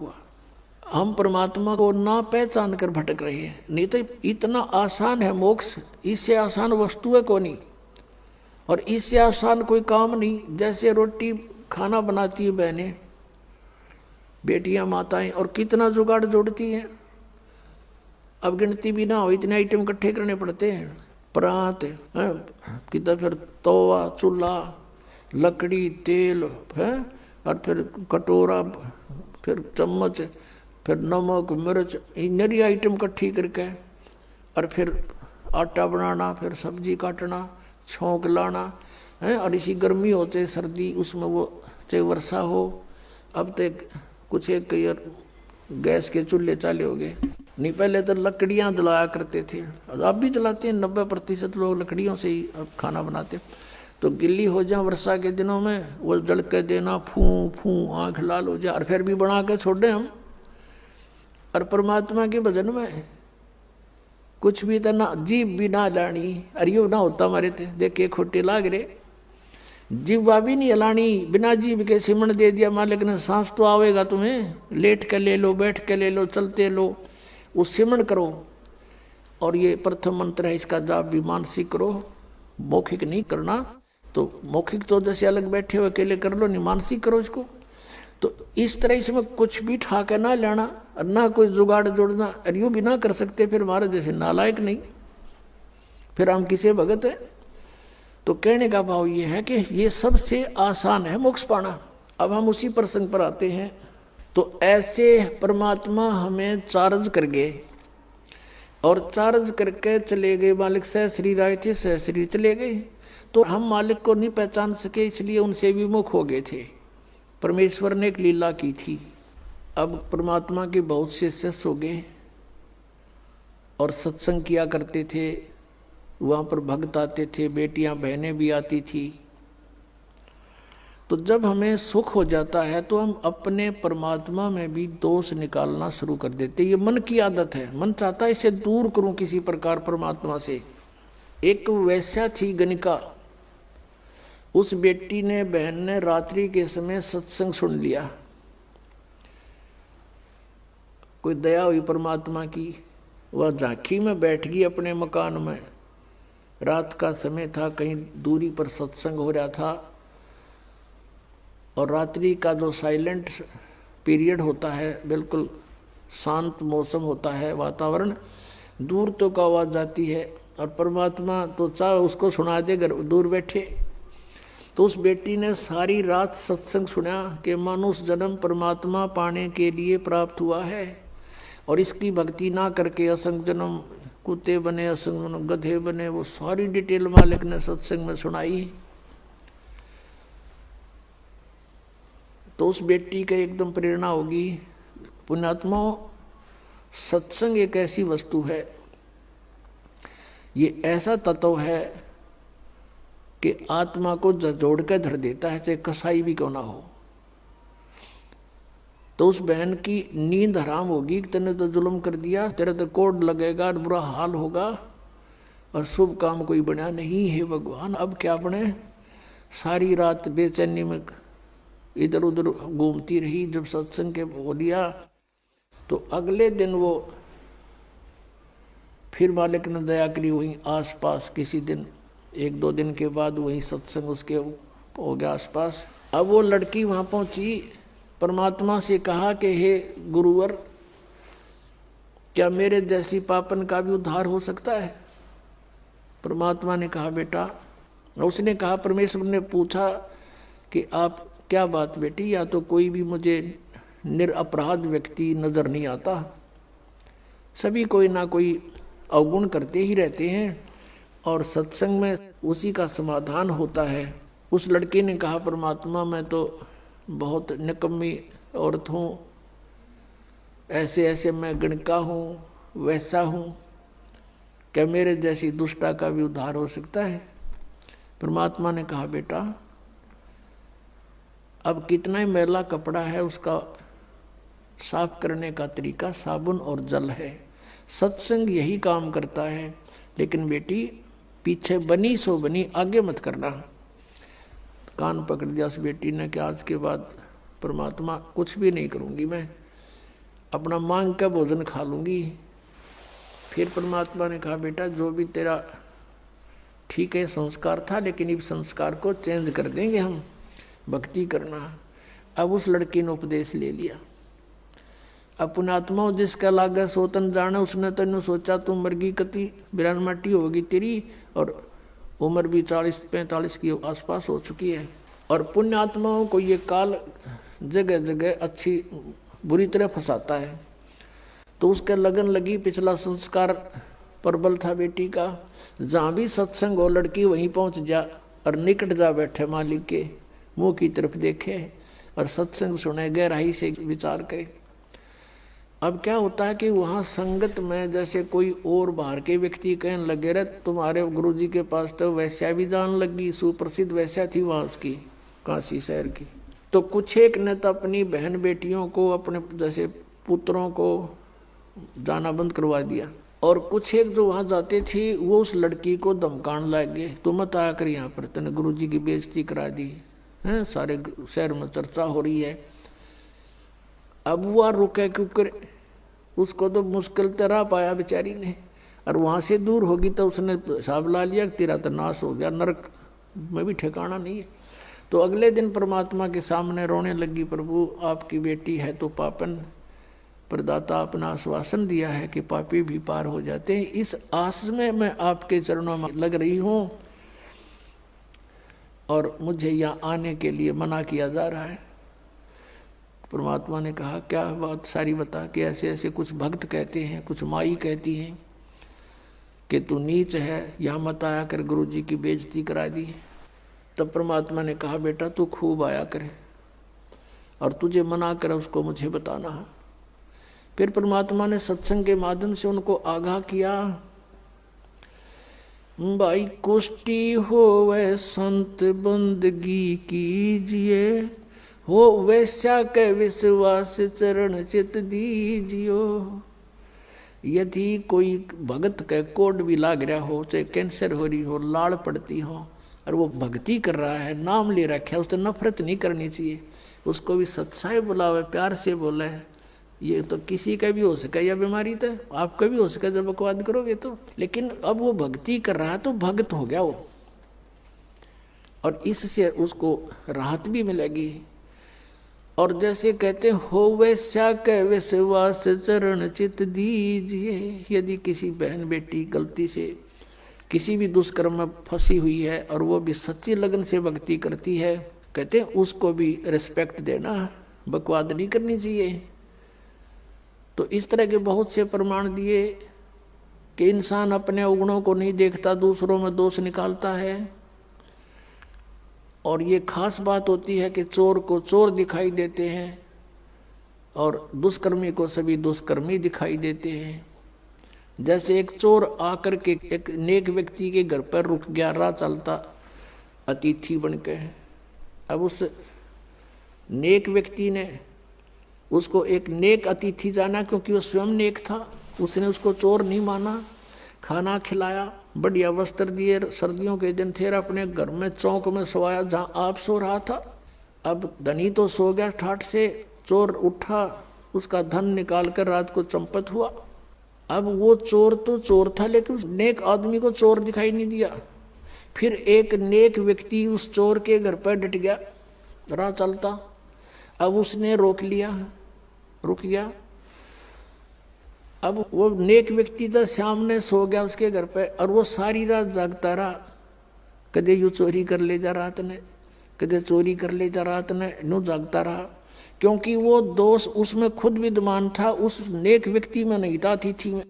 हुआ। हम परमात्मा को ना पहचान कर भटक रहे हैं। नहीं तो इतना आसान है मोक्ष, इससे आसान वस्तु है कोई नहीं, और इससे आसान कोई काम नहीं। जैसे रोटी खाना बनाती है बहनें, बेटियां, माताएं, और कितना जुगाड़ जोड़ती हैं। अब गिनती भी ना हो, इतने आइटम इकट्ठे करने पड़ते हैं। परात कितना, फिर तवा, चूल्हा, लकड़ी, तेल है, और फिर कटोरा, फिर चम्मच, फिर नमक, मिर्च, नरी आइटम इकट्ठी करके, और फिर आटा बनाना, फिर सब्जी काटना, छोंक लाना है। और इसी गर्मी हो चाहे सर्दी, उसमें वो चाहे वर्षा हो। अब तो कुछ एक गैस के चूल्हे चाले हो गए, नहीं पहले तो लकड़ियां जलाया करते थे, और अब भी जलाते हैं। 90% लोग लकड़ियों से ही अब खाना बनाते। तो गिल्ली हो जाए वर्षा के दिनों में, वो जल के देना, फूं फूं आँख लाल हो जाए, और फिर भी बना के छोड़े हम। और परमात्मा के भजन में कुछ भी तो ना, जीभ भी ना लानी, अरियो ना होता हमारे थे, देखे खोटे लाग रहे। जीवा भी नहीं हलानी, बिना जीभ के सिमण दे दिया मालिक ने। सांस तो आवेगा तुम्हें, लेट के ले लो, बैठ के ले लो, चलते लो, वो सिमण करो। और ये प्रथम मंत्र है, इसका जाप भी मानसिक करो, मौखिक नहीं करना। तो मौखिक तो जैसे अलग बैठे हो अकेले कर लो, नहीं मानसिक करो इसको। तो इस तरह इसमें कुछ भी ठाके ना लेना, और ना कोई जुगाड़ जोड़ना, और यूँ भी ना कर सकते फिर हमारे जैसे नालायक नहीं, फिर हम किसे भगत है। तो कहने का भाव ये है कि ये सबसे आसान है मोक्ष पाना। अब हम उसी प्रसंग पर आते हैं। तो ऐसे परमात्मा हमें चार्ज कर गए, और चार्ज करके चले गए। मालिक सहश्री राय थे, सहश्री चले गए। तो हम मालिक को नहीं पहचान सके, इसलिए उनसे विमुख हो गए थे। परमेश्वर ने एक लीला की थी। अब परमात्मा के बहुत से शिष्य हो गए, और सत्संग किया करते थे। वहाँ पर भक्त आते थे, बेटियां बहनें भी आती थी। तो जब हमें सुख हो जाता है तो हम अपने परमात्मा में भी दोष निकालना शुरू कर देते। ये मन की आदत है, मन चाहता है इसे दूर करूं किसी प्रकार परमात्मा से। एक वैश्या थी गणिका, उस बेटी ने, बहन ने रात्रि के समय सत्संग सुन लिया। कोई दया हुई परमात्मा की, वह झांकी में बैठ गई अपने मकान में। रात का समय था, कहीं दूरी पर सत्संग हो रहा था, और रात्रि का जो साइलेंट पीरियड होता है, बिल्कुल शांत मौसम होता है, वातावरण, दूर तो का आवाज़ जाती है, और परमात्मा तो चाहे उसको सुना दे दूर बैठे। तो उस बेटी ने सारी रात सत्संग सुना कि मानुष जन्म परमात्मा पाने के लिए प्राप्त हुआ है, और इसकी भक्ति ना करके असंग जन्म कुत्ते बने, असंग जन्म गधे बने। वो सारी डिटेल मालिक ने सत्संग में सुनाई। तो उस बेटी का एकदम प्रेरणा होगी। पुण्यात्माओं, सत्संग एक ऐसी वस्तु है, ये ऐसा तत्व है कि आत्मा को जोड़ कर धर देता है, चाहे कसाई भी क्यों ना हो। तो उस बहन की नींद हराम होगी, तेने तो जुल्म कर दिया, तेरे तो कोड लगेगा, बुरा हाल होगा, और शुभ काम कोई बना नहीं है भगवान, अब क्या बने। सारी रात बेचैनी में इधर उधर घूमती रही। जब सत्संग के बोलिया तो अगले दिन वो फिर मालिक ने दया करी, वहीं आसपास किसी दिन 1-2 दिन के बाद वहीं सत्संग उसके हो गया आसपास। अब वो लड़की वहाँ पहुँची, परमात्मा से कहा कि हे गुरुवर, क्या मेरे जैसी पापन का भी उद्धार हो सकता है। परमात्मा ने कहा बेटा, उसने कहा, परमेश्वर ने पूछा कि आप क्या बात बेटी, या तो कोई भी मुझे निरपराध व्यक्ति नजर नहीं आता, सभी कोई ना कोई अवगुण करते ही रहते हैं, और सत्संग में उसी का समाधान होता है। उस लड़के ने कहा, परमात्मा मैं तो बहुत निकम्मी औरत हूँ, ऐसे ऐसे मैं गणिका हूँ, वैसा हूँ, क्या मेरे जैसी दुष्टा का भी उद्धार हो सकता है। परमात्मा ने कहा बेटा, अब कितना ही मैला कपड़ा है, उसका साफ करने का तरीका साबुन और जल है। सत्संग यही काम करता है। लेकिन बेटी, पीछे बनी सो बनी, आगे मत करना। कान पकड़ दिया उस बेटी ने कि आज के बाद परमात्मा कुछ भी नहीं करूंगी मैं, अपना मांग का भोजन खा लूँगी। फिर परमात्मा ने कहा बेटा जो भी तेरा ठीक है संस्कार था, लेकिन इस संस्कार को चेंज कर देंगे हम, भक्ति करना। अब उस लड़की ने उपदेश ले लिया। अब पुण्यात्मा जिसका लागा सोतन जाने, उसने तेन सोचा तू मरगी कति बिरान माटी होगी तेरी, और उम्र भी 40-45 के आसपास हो चुकी है। और पुण्यात्माओं को ये काल जगह जगह अच्छी बुरी तरह फंसाता है। तो उसके लगन लगी, पिछला संस्कार प्रबल था बेटी का, जहाँ भी सत्संग हो लड़की वहीं पहुँच जा और निकट जा बैठे मालिक के मुंह की तरफ देखे और सत्संग सुने, गहराई से विचार करे। अब क्या होता है कि वहाँ संगत में जैसे कोई और बाहर के व्यक्ति कहने लगे रहे तुम्हारे गुरुजी के पास तो वैश्या भी जान लगी, सुप्रसिद्ध वैश्या थी वहाँ उसकी काशी शहर की। तो कुछ एक ने तो अपनी बहन बेटियों को, अपने जैसे पुत्रों को जाना बंद करवा दिया, और कुछ एक जो वहाँ जाते थे वो उस लड़की को धमकाने लग गए, तो मत आया कर यहाँ पर, तूने गुरुजी की बेइज्जती करा दी है, सारे शहर में चर्चा हो रही है। अब वो रुके क्योंकि उसको तो मुश्किल तरह पाया बेचारी ने, और वहाँ से दूर होगी तो उसने हिसाब ला लिया कि तेरा तो नाश हो गया, नरक में भी ठिकाना नहीं है। तो अगले दिन परमात्मा के सामने रोने लगी, प्रभु आपकी बेटी है तो पापन, प्रदाता अपना आश्वासन दिया है कि पापी भी पार हो जाते हैं, इस आस में मैं आपके चरणों में लग रही हूँ और मुझे यहाँ आने के लिए मना किया जा रहा है। परमात्मा ने कहा क्या बात सारी बता, कि ऐसे ऐसे कुछ भक्त कहते हैं, कुछ माई कहती हैं कि तू नीच है, यहाँ मत आया कर, गुरुजी की बेइज्जती करा दी। तब परमात्मा ने कहा बेटा तू खूब आया करे, और तुझे मना करे उसको मुझे बताना है। फिर परमात्मा ने सत्संग के माध्यम से उनको आगाह किया, भाई कुष्टी हो वह संत बंदगी कीजिए, हो वैश्या के विश्वास चरण चित दीजियो। यदि कोई भगत के कोड भी लाग रहा हो, चाहे कैंसर हो रही हो, लाड़ पड़ती हो, और वो भक्ति कर रहा है, नाम ले रखा है, उससे नफरत नहीं करनी चाहिए, उसको भी सत्साई बुलावे, प्यार से बोले। ये तो किसी का भी हो सके यह बीमारी, तो आपका भी हो सके जब बकवाद करोगे तो। लेकिन अब वो भक्ति कर रहा है तो भक्त हो गया वो, और इससे उसको राहत भी मिलेगी। और जैसे कहते हो वैश्या के विश्वास चरण चित दीजिए, यदि किसी बहन बेटी गलती से किसी भी दुष्कर्म में फंसी हुई है और वो भी सच्ची लगन से भक्ति करती है, कहते हैं उसको भी रिस्पेक्ट देना, बकवाद नहीं करनी चाहिए। तो इस तरह के बहुत से प्रमाण दिए कि इंसान अपने अवगुणों को नहीं देखता, दूसरों में दोष निकालता है। और ये खास बात होती है कि चोर को चोर दिखाई देते हैं और दुष्कर्मी को सभी दुष्कर्मी दिखाई देते हैं। जैसे एक चोर आकर के एक नेक व्यक्ति के घर पर रुक गया, राह चलता अतिथि बन के। अब उस नेक व्यक्ति ने उसको एक नेक अतिथि जाना, क्योंकि वो स्वयं नेक था, उसने उसको चोर नहीं माना, खाना खिलाया, बढ़िया वस्त्र दिए, सर्दियों के दिन थे, अपने घर में चौक में सोया जहाँ आप सो रहा था। अब धनी तो सो गया ठाठ से, चोर उठा, उसका धन निकाल कर रात को चंपत हुआ। अब वो चोर तो चोर था, लेकिन उस नेक आदमी को चोर दिखाई नहीं दिया। फिर एक नेक व्यक्ति उस चोर के घर पर डट गया, राह चलता। अब उसने रोक लिया, रुक गया। अब वो नेक व्यक्ति तो सामने सो गया उसके घर पे, और वो सारी रात जागता रहा, कदे यूँ चोरी कर ले जा रात ने, कदे चोरी कर ले जा रात ने, यूँ जागता रहा। क्योंकि वो दोष उसमें खुद विद्यमान था, उस नेक व्यक्ति में नहीं था, अतिथि में।